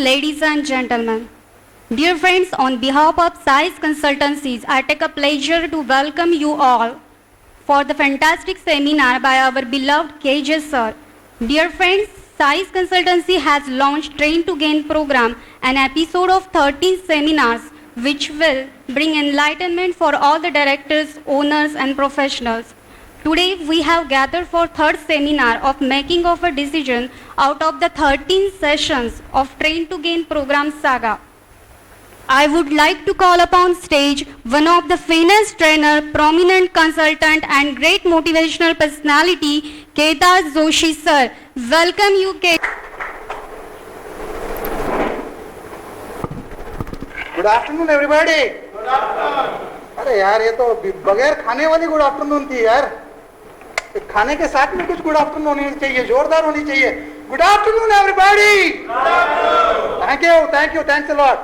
ladies and gentlemen. Dear friends, on behalf of Size Consultancies, I take a pleasure to welcome you all for the fantastic seminar by our beloved KJ sir. Dear friends, Size Consultancy has launched Train to Gain program, an episode of 13 seminars which will bring enlightenment for all the directors, owners and professionals. Today we have gathered for third seminar of making of a decision out of the 13 sessions of Train to Gain program saga. I would like to call upon stage one of the finest trainer, prominent consultant and great motivational personality, Kedar Joshi sir. Welcome you, Kedar. Good afternoon everybody. अरे यार ये तो बगैर खाने वाली good afternoon थी यार. खाने के साथ में कुछ गुड आफ्टरनून होनी चाहिए, जोरदार होनी चाहिए. Good afternoon everybody. Thank you thanks a lot.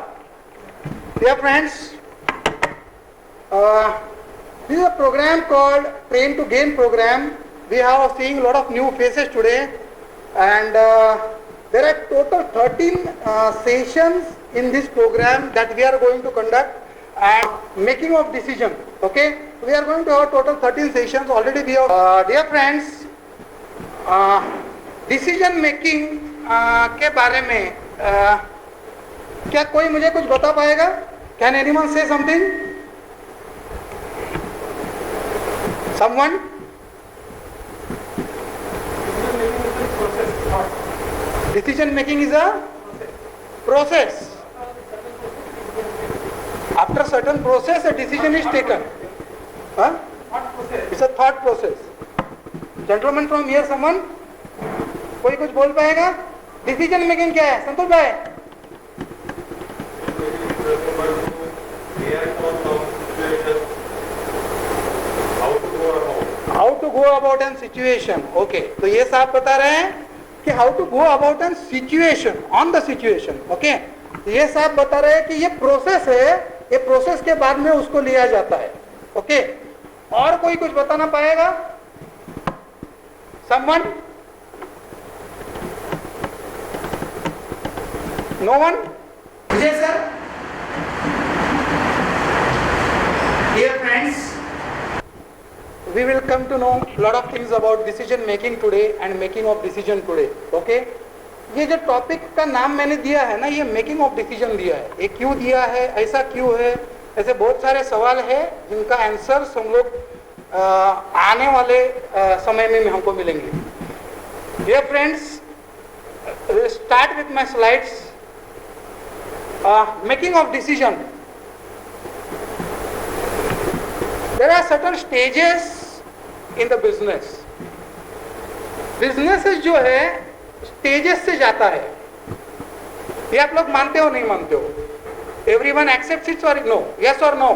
Dear friends, this is a program called Train to Gain program. We have seeing a lot of new faces today, and there are total 13 sessions in this program that we are going to conduct and making of decision. Okay, we are going to have total 13 sessions. Already we have dear friends, decision making के बारे में क्या कोई मुझे कुछ बता पाएगा? Can anyone say something? Someone? Decision making is a process. After certain process, a decision is taken. Huh? It's a thought process. Gentlemen from here, someone? कोई कुछ बोल पाएगा? Decision making क्या है? संतोष भाई? How to go about an situation. Okay. तो ये साहब बता रहे हैं कि how to go about an situation, on the situation. Okay. ये साहब बता रहे हैं कि ये प्रोसेस है, ये प्रोसेस के बाद में उसको लिया जाता है. ओके. और कोई कुछ बताना पाएगा? Someone? No one? Yes, sir. Dear friends, we will come to know lot of things about decision making today and making of decision today. Okay. ये जो टॉपिक का नाम मैंने दिया है ना, ये मेकिंग ऑफ डिसीजन दिया है. ये क्यों दिया है, ऐसा क्यों है, ऐसे बहुत सारे सवाल है जिनका आंसर्स हम लोग आने वाले समय में हमको मिलेंगे. Dear friends, start with my slides. Making of decision. There are certain stages in the business. Business जो है स्टेजेस से जाता है. ये आप लोग मानते हो नहीं मानते हो? एवरीवन एक्सेप्ट्स इट और नो? यस और नो?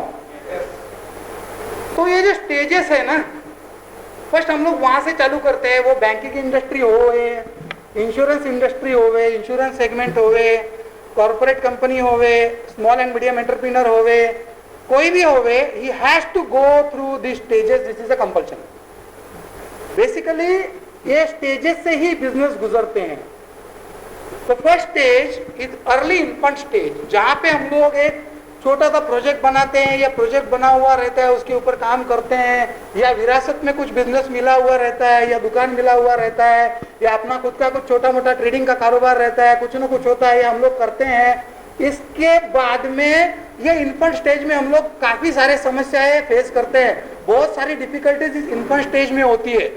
तो ये जो स्टेजेस है ना, फर्स्ट हम लोग वहां से चालू करते हैं. वो बैंकिंग इंडस्ट्री हो, इंश्योरेंस इंडस्ट्री हो, इंश्योरेंस सेगमेंट हो, कॉर्पोरेट कंपनी हो, स्मॉल एंड मीडियम एंटरप्रेन्योर हो, कोई भी हो, he has to go through this stages. This is a compulsion. Basically ये स्टेजेस से ही बिजनेस गुजरते हैं. तो first stage is early infant stage, जहां पे हम लोग एक छोटा सा प्रोजेक्ट बनाते हैं या प्रोजेक्ट बना हुआ रहता है, उसके ऊपर काम करते हैं, या विरासत में कुछ बिजनेस मिला हुआ रहता है, या दुकान मिला हुआ रहता है, या अपना खुद का कुछ छोटा मोटा ट्रेडिंग का कारोबार रहता है, कुछ ना कुछ होता है, या हम लोग करते हैं. इसके बाद में ये इन्फेंट स्टेज में हम लोग काफी सारे समस्याएं फेस करते हैं. बहुत सारी डिफिकल्टीज इस इन्फेंट स्टेज में होती है.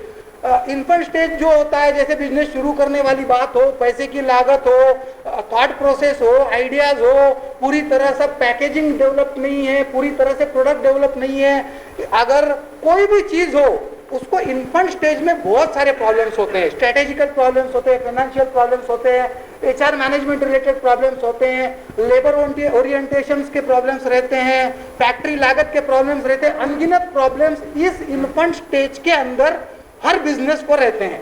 इन्फेंट स्टेज जो होता है, जैसे बिजनेस शुरू करने वाली बात हो, पैसे की लागत हो, थॉट प्रोसेस हो, आइडियाज हो, पूरी तरह से पैकेजिंग डेवलप नहीं है, पूरी तरह से प्रोडक्ट डेवलप नहीं है, अगर कोई भी चीज हो, उसको इन्फेंट स्टेज में बहुत सारे प्रॉब्लम्स होते हैं. स्ट्रेटेजिकल प्रॉब्लम्स होते हैं, फाइनेंशियल प्रॉब्लम्स होते हैं, HR मैनेजमेंट रिलेटेड प्रॉब्लम्स होते हैं, लेबर ओरिएंटेशंस के प्रॉब्लम्स रहते हैं, फैक्ट्री लागत के प्रॉब्लम्स रहते हैं. अनगिनत प्रॉब्लम्स इस इन्फेंट स्टेज के अंदर हर बिजनेस को रहते हैं.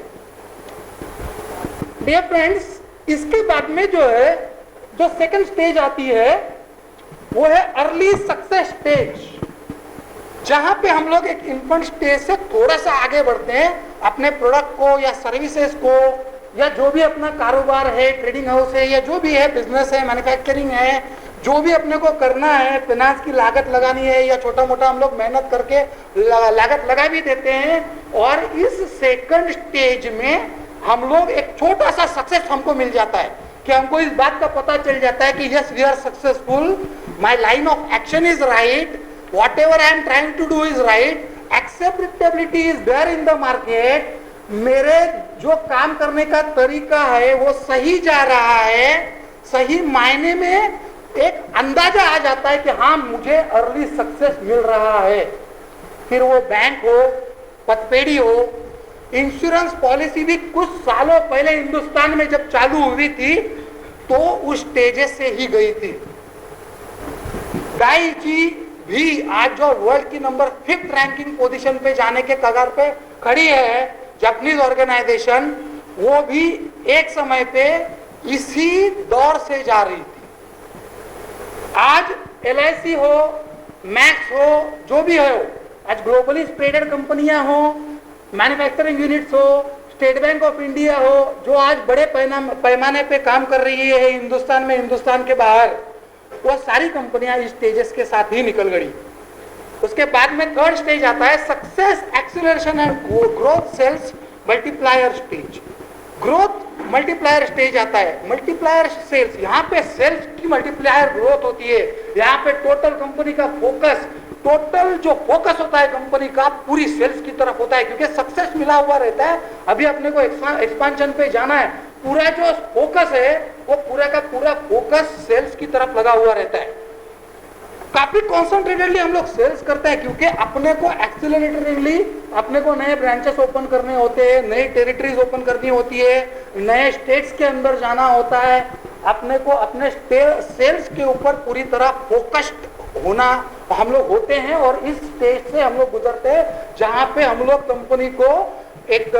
डियर फ्रेंड्स, इसके बाद में जो है, जो सेकंड स्टेज आती है, वो है अर्ली सक्सेस स्टेज, जहां पे हम लोग एक इन्फेंट स्टेज से थोड़ा सा आगे बढ़ते हैं, अपने प्रोडक्ट को या सर्विसेज को या जो भी अपना कारोबार है, ट्रेडिंग हाउस है या जो भी है, बिजनेस है, मैन्युफैक्चरिंग है, जो भी अपने को करना है, फाइनेंस की लागत लगानी है या छोटा मोटा हम लोग मेहनत करके लागत लगा भी देते हैं, और इस सेकंड स्टेज में हम लोग एक छोटा सा सक्सेस हमको मिल जाता है कि हमको इस बात का पता चल जाता है कि yes we are successful, my line of action is right, whatever I am trying to do is right, acceptability is there in the market, मेरे जो काम करने का तरीका है वो सही जा रहा है, सही मायने में एक अंदाजा आ जाता है कि हाँ मुझे अर्ली सक्सेस मिल रहा है। फिर वो बैंक हो, पतपेड़ी हो, इंश्योरेंस पॉलिसी भी कुछ सालों पहले हिंदुस्तान में जब चालू हुई थी तो उस स्टेजेस से ही गई थी। डाई जी भी आज जो वर्ल्ड की नंबर 5th रैंकिंग पोजीशन पे जाने के कगार पे खड़ी है, जापानीज ऑर्गेनाइजेशन, वो भी एक समय पे इसी दौर से जा रही थी। आज LIC हो, मैक्स हो, जो भी हो, आज ग्लोबली स्प्रेडेड कंपनियां हो, मैन्युफैक्चरिंग यूनिट्स हो, स्टेट बैंक ऑफ इंडिया हो, जो आज बड़े पैमाने पे काम कर रही है हिंदुस्तान में, हिंदुस्तान के बाहर, वो सारी कंपनियां इस स्टेजेस के साथ ही निकल गई। उसके बाद में थर्ड स्टेज आता है success acceleration and growth sales multiplier stage. Growth multiplier stage आता है, मल्टीप्लायर सेल्स, यहाँ पे सेल्स की मल्टीप्लायर ग्रोथ होती है। यहाँ पे टोटल कंपनी का फोकस, टोटल जो फोकस होता है कंपनी का पूरी सेल्स की तरफ होता है, क्योंकि सक्सेस मिला हुआ रहता है। अभी अपने को एक्सपांशन पे जाना है, पूरा जो फोकस है वो पूरा का पूरा फोकस सेल्स की तरफ लगा हुआ रहता है। काफी कॉन्सेंट्रेटेडली हम लोग सेल्स करते हैं, क्योंकि अपने को एक्सीलरेटेडली अपने को नए ब्रांचेस ओपन करने होते हैं, नई टेरिटरीज ओपन करनी होती है, नए स्टेट्स के अंदर जाना होता है, अपने को अपने सेल्स के ऊपर पूरी तरह फोकस्ड होना हम लोग होते हैं। और इस स्टेज से हम लोग गुजरते हैं जहां पे हम लोग कंपनी को एक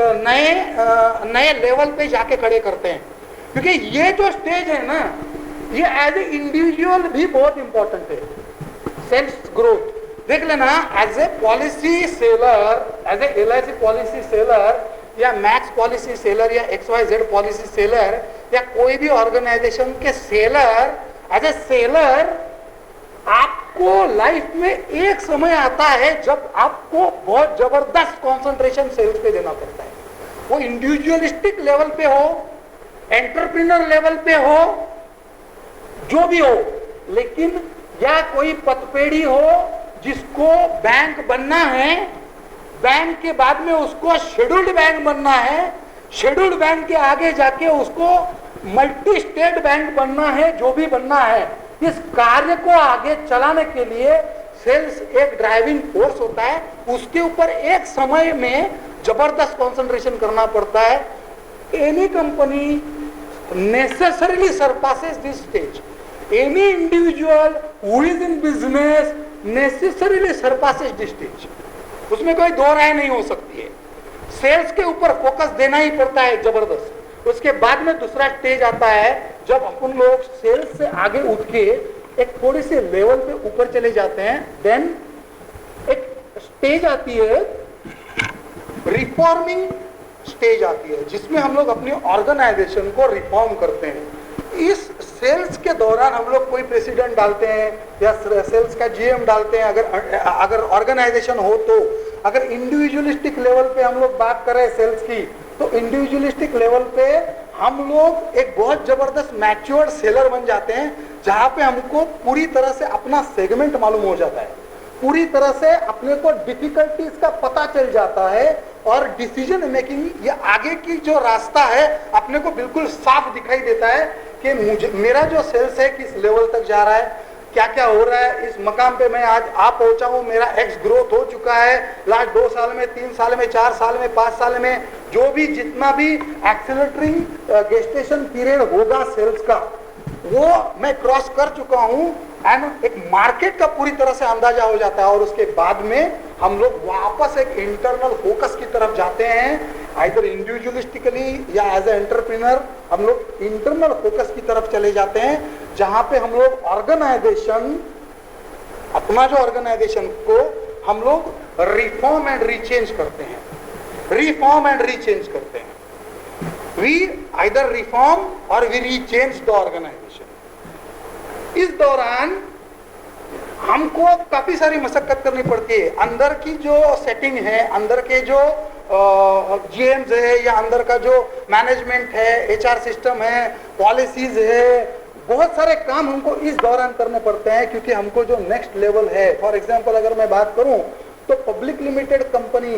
नए लेवल पे जाके खड़े करते हैं। क्योंकि ये जो स्टेज है ना, ये एज ए इंडिविजुअल भी बहुत इंपॉर्टेंट है। सेल्स ग्रोथ देख लेना, as a policy seller, as a LIC policy seller या मैक्स पॉलिसी सेलर या XYZ पॉलिसी सेलर या कोई भी ऑर्गेनाइजेशन के सेलर, एज ए सेलर आपको लाइफ में एक समय आता है जब आपको बहुत जबरदस्त कंसंट्रेशन सेल्स पे देना पड़ता है। वो इंडिविजुअलिस्टिक लेवल पे हो, एंटरप्रेन्योर लेवल पे हो, जो भी हो, लेकिन या कोई पतपेड़ी हो जिसको बैंक बनना है, बैंक के बाद में उसको शेड्यूल्ड बैंक बनना है, शेड्यूल्ड बैंक के आगे जाके उसको मल्टी स्टेट बैंक बनना है, जो भी बनना है, इस कार्य को आगे चलाने के लिए सेल्स एक ड्राइविंग फोर्स होता है। उसके ऊपर एक समय में जबरदस्त कंसंट्रेशन करना पड़ता है। Any company necessarily surpasses this stage, any individual who is in business necessarily surpasses this stage, उसमें कोई दो राय नहीं हो सकती है। सेल्स के ऊपर फोकस देना ही पड़ता है जबरदस्त। उसके बाद में दूसरा स्टेज आता है जब अपन लोग सेल्स से आगे उठ के एक थोड़ी सी लेवल पे ऊपर चले जाते हैं। देन एक स्टेज आती है, रिफॉर्मिंग स्टेज आती है, जिसमें हम लोग अपनी ऑर्गेनाइजेशन को रिफॉर्म करते हैं। इस सेल्स के दौरान हम लोग कोई प्रेसिडेंट डालते हैं या सेल्स का GM डालते हैं, अगर ऑर्गेनाइजेशन हो तो। अगर इंडिविजुअलिस्टिक लेवल पे हम लोग बात करें सेल्स की, तो इंडिविजुअलिस्टिक लेवल पे हम लोग एक बहुत जबरदस्त मैच्योर्ड सेलर बन जाते हैं, जहां पे हमको पूरी तरह से अपना सेगमेंट मालूम हो जाता है, पूरी तरह से अपने को डिफिकल्टीज का पता चल जाता है, और डिसीजन मेकिंग या आगे की जो रास्ता है अपने को बिल्कुल साफ दिखाई देता है कि मुझे मेरा जो सेल्स है किस लेवल तक जा रहा है, क्या क्या हो रहा है, इस मकाम पे मैं आज आ पहुंचा हूं, मेरा X ग्रोथ हो चुका है लास्ट 2 साल में, 3 साल में, 4 साल में, 5 साल में, जो भी जितना भी एक्सीलरेटिंग गेस्टेशन पीरियड होगा सेल्स का, वो मैं क्रॉस कर चुका हूं। एंड एक मार्केट का पूरी तरह से अंदाजा हो जाता है। और उसके बाद में हम लोग वापस एक इंटरनल फोकस की तरफ जाते हैं, आइदर इंडिविजुअलिस्टिकली या एज ए एंटरप्रेन्योर हम लोग इंटरनल फोकस की तरफ चले जाते हैं, जहां पे हम लोग ऑर्गेनाइजेशन, अपना जो ऑर्गेनाइजेशन को हम लोग रिफॉर्म एंड रीचेंज करते हैं, रिफॉर्म एंड रीचेंज करते हैं। we either reform or we rechange the organization. इस दौरान हमको काफी सारी मशक्कत करनी पड़ती है. अंदर की जो सेटिंग है, अंदर के जो जीएम्स है या अंदर का जो मैनेजमेंट है, एचआर सिस्टम है, पॉलिसीज है, बहुत सारे काम हमको इस दौरान करने पड़ते हैं, क्योंकि हमको जो नेक्स्ट लेवल है, फॉर एग्जांपल अगर मैं बात करूं तो पब्लिक लिमिटेड कंपनी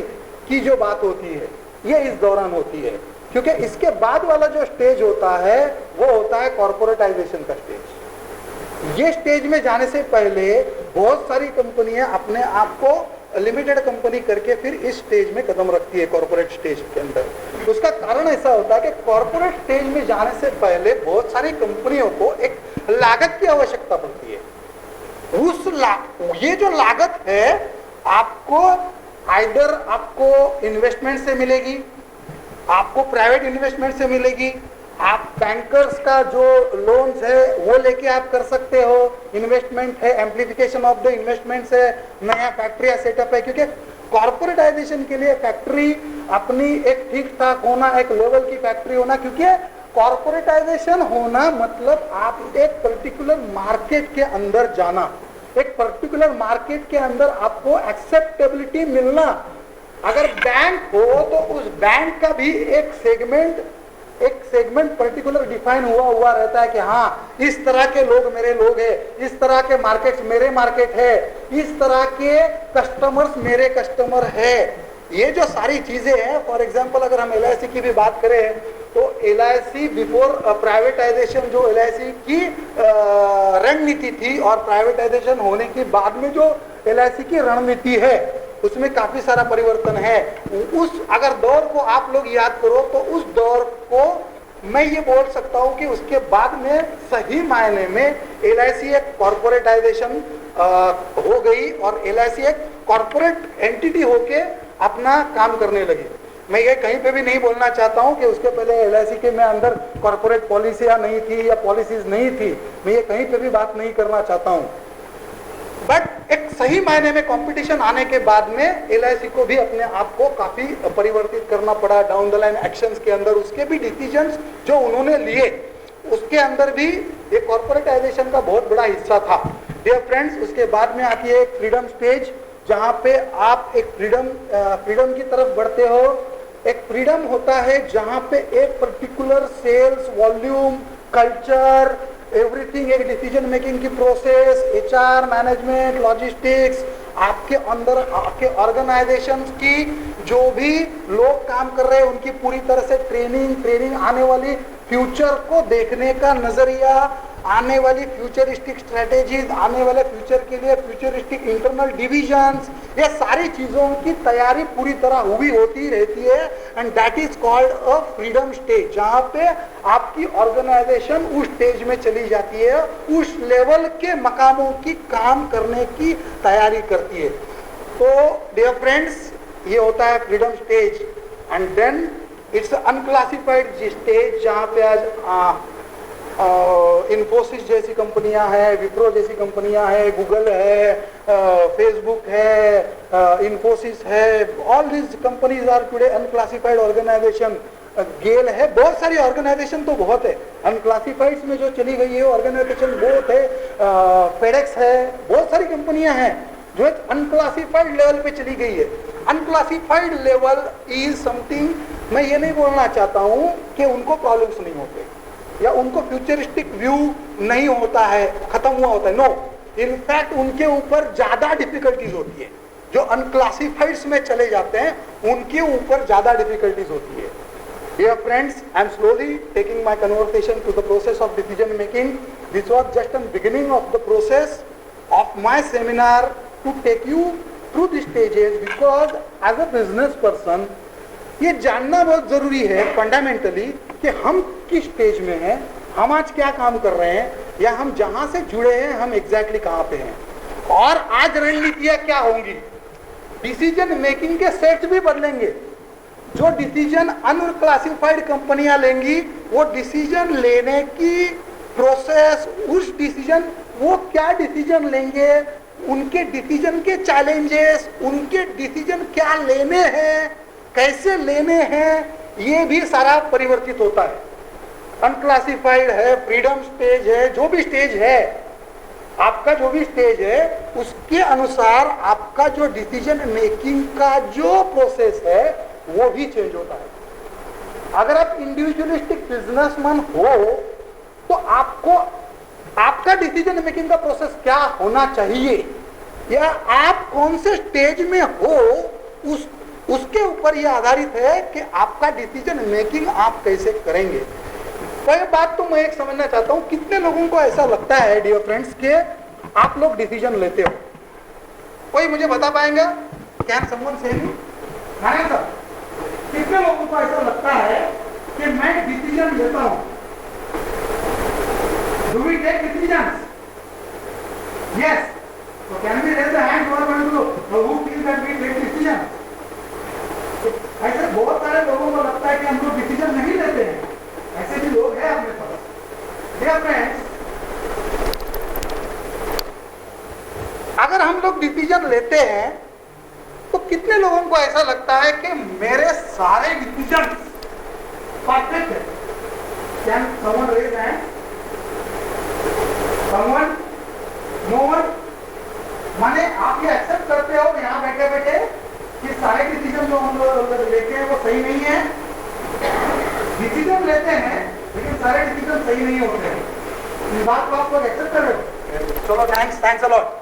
की जो बात होती है ये इस दौरान होती है, क्योंकि इसके बाद वाला जो स्टेज होता है वो होता है कॉर्पोरेटाइजेशन का स्टेज. ये स्टेज में जाने से पहले बहुत सारी कंपनियां अपने आप को लिमिटेड कंपनी करके फिर इस स्टेज में कदम रखती है, कॉर्पोरेट स्टेज के अंदर. उसका कारण ऐसा होता है कि कॉर्पोरेट स्टेज में जाने से पहले बहुत सारी कंपनियों को एक लागत की आवश्यकता पड़ती है. ये जो लागत है आपको आइदर आपको इन्वेस्टमेंट से मिलेगी, आपको प्राइवेट इन्वेस्टमेंट से मिलेगी, आप बैंकर्स का जो लोन्स है वो लेके आप कर सकते हो, इन्वेस्टमेंट है, एम्प्लीफिकेशन ऑफ द इन्वेस्टमेंट्स है, नया फैक्ट्री सेटअप है. क्योंकि कॉर्पोरेटाइजेशन के लिए फैक्ट्री अपनी एक ठीक ठाक होना, एक लेवल की फैक्ट्री होना, क्योंकि कॉर्पोरेटाइजेशन होना मतलब आप एक पर्टिकुलर मार्केट के अंदर जाना, एक पर्टिकुलर मार्केट के अंदर आपको एक्सेप्टेबिलिटी मिलना. अगर बैंक हो तो उस बैंक का भी एक सेगमेंट पर्टिकुलर डिफाइन हुआ रहता है कि हाँ इस तरह के लोग मेरे लोग हैं, इस तरह के मार्केट्स मेरे मार्केट है, इस तरह के कस्टमर्स मेरे कस्टमर है. ये जो सारी चीजें हैं, फॉर एग्जांपल अगर हम एलआईसी की भी बात करें तो एलआईसी बिफोर प्राइवेटाइजेशन, जो एलआईसी की रणनीति थी और प्राइवेटाइजेशन होने के बाद में जो एलआईसी की रणनीति है उसमें काफी सारा परिवर्तन है. उस अगर दौर को आप लोग याद करो तो उस दौर को मैं ये बोल सकता हूं कि उसके बाद में सही मायने में एलआईसी एक कॉर्पोरेटाइजेशन हो गई और एलआईसी एक कॉर्पोरेट एंटिटी होके अपना काम करने लगी. मैं ये कहीं पे भी नहीं बोलना चाहता हूं कि उसके पहले एलआईसी के में अंदर कॉर्पोरेट पॉलिसियां नहीं थी या पॉलिसीज नहीं थी, मैं ये कहीं पे भी बात नहीं करना चाहता हूं. बट एक सही मायने में कंपटीशन आने के बाद में एलआईसी को भी अपने आप को काफी परिवर्तित करना पड़ा. डाउन द लाइन एक्शंस के अंदर उसके भी डिसीजंस जो उन्होंने लिए उसके अंदर भी ये कॉर्पोरेटाइजेशन का बहुत बड़ा हिस्सा था. डियर फ्रेंड्स, उसके बाद में आती है एक फ्रीडम स्टेज, जहां पे आप एक फ्रीडम की तरफ बढ़ते हो. एक फ्रीडम होता है जहां पे एक particular sales volume, culture, everything, एक डिसीजन मेकिंग की प्रोसेस, एचआर, मैनेजमेंट, लॉजिस्टिक्स, आपके अंदर आपके ऑर्गेनाइजेशंस की जो भी लोग काम कर रहे हैं उनकी पूरी तरह से ट्रेनिंग, आने वाली फ्यूचर को देखने का नजरिया, आने वाली फ्यूचरिस्टिक स्ट्रेटेजीज, आने वाले फ्यूचर के लिए फ्यूचरिस्टिक इंटरनल डिविजन्स, ये सारी चीजों की तैयारी पूरी तरह हुई होती रहती है. And that is called a freedom stage, जहां पे आपकी ऑर्गेनाइजेशन उस स्टेज में चली जाती है, उस लेवल के मकामों की काम करने की तैयारी करती है. तो डियर फ्रेंड्स, ये होता है freedom stage. And then it's unclassified stage, जहां पे आज इन्फोसिस जैसी कंपनियां हैं, विप्रो जैसी कंपनियां हैं, गूगल है, फेसबुक है, इन्फोसिस है, all these companies are today unclassified organisation. GAIL है, बहुत सारी ऑर्गेनाइजेशन तो बहुत है. अनक्लासिफाइड में जो चली गई है ऑर्गेनाइजेशन बहुत है, फेडेक्स है, बहुत सारी कंपनियां हैं जो एक अनक्लासिफाइड लेवल पे चली गई है. अनक्लासिफाइड लेवल इज समथिंग, मैं ये नहीं बोलना चाहता हूं कि उनको प्रॉब्लम्स नहीं होते या उनको फ्यूचरिस्टिक व्यू नहीं होता है, खत्म हुआ होता है. नो, इनफैक्ट उनके ऊपर ज्यादा डिफिकल्टीज होती है. जो अनक्लासिफाइड्स में चले जाते हैं उनके ऊपर ज्यादा डिफिकल्टीज होती है. Dear friends, I am slowly taking my conversation to the process of decision making. This was just a beginning of the process of my seminar to take you through the stages, because as a business person ये जानना बहुत जरूरी है fundamentally कि हम किस stage में हैं, हम आज क्या काम कर रहे हैं, या हम जहां से जुड़े हैं हम एग्जैक्टली कहां पे हैं, और आज रणनीतियां क्या होंगी. डिसीजन मेकिंग के सेट्स भी बदलेंगे. जो डिसीजन अनक्लासिफाइड कंपनियां लेंगी वो डिसीजन लेने की प्रोसेस, उस डिसीजन वो क्या डिसीजन लेंगे, उनके डिसीजन के चैलेंजेस, उनके डिसीजन क्या लेने हैं, कैसे लेने हैं, ये भी सारा परिवर्तित होता है। अनक्लासिफाइड है, फ्रीडम स्टेज है, जो भी स्टेज है, आपका जो भी स्टेज है उसके अनुसार आपका जो डिसीजन मेकिंग का जो प्रोसेस है वो भी चेंज होता है। अगर आप इंडिविजुअलिस्टिक बिजनेसमैन हो तो आपको आपका डिसीजन मेकिंग का प्रोसेस क्या होना चाहिए या आप कौन से स्टेज में हो उसके ऊपर यह आधारित है कि आपका डिसीजन मेकिंग आप कैसे करेंगे। तो ये बात तो मैं एक समझना चाहता हूं, कितने लोगों को ऐसा लगता है डियर फ्रेंड्स कि आप लोग डिसीजन लेते हो? कोई मुझे बता पाएंगे? कैन समवन से मी? हाँ सर, कितने लोगों को ऐसा लगता है कि मैं डिसीजन लेता हूं? Do we take decisions? Yes. So can we raise the hand who are going to who feel that we take decision? ऐसे बहुत सारे लोगों को लगता है कि हम लोग डिसीजन नहीं लेते हैं, ऐसे भी लोग हैं अपने पास। Dear friends, अगर हम लोग डिसीजन लेते हैं तो कितने लोगों को ऐसा लगता है कि मेरे सारे डिसीजन परफेक्ट है? Can someone raise hand? Someone? No one? माने आप ये एक्सेप्ट करते हो यहाँ बैठे बैठे कि सारे डिसीजन जो हम लोग लेते हैं वो सही नहीं है? डिसीजन लेते हैं लेकिन सारे डिसीजन सही नहीं होते हैं। इस बात को आप लोग एक्सेप्ट कर रहे हो? चलो थैंक्स अ लॉट।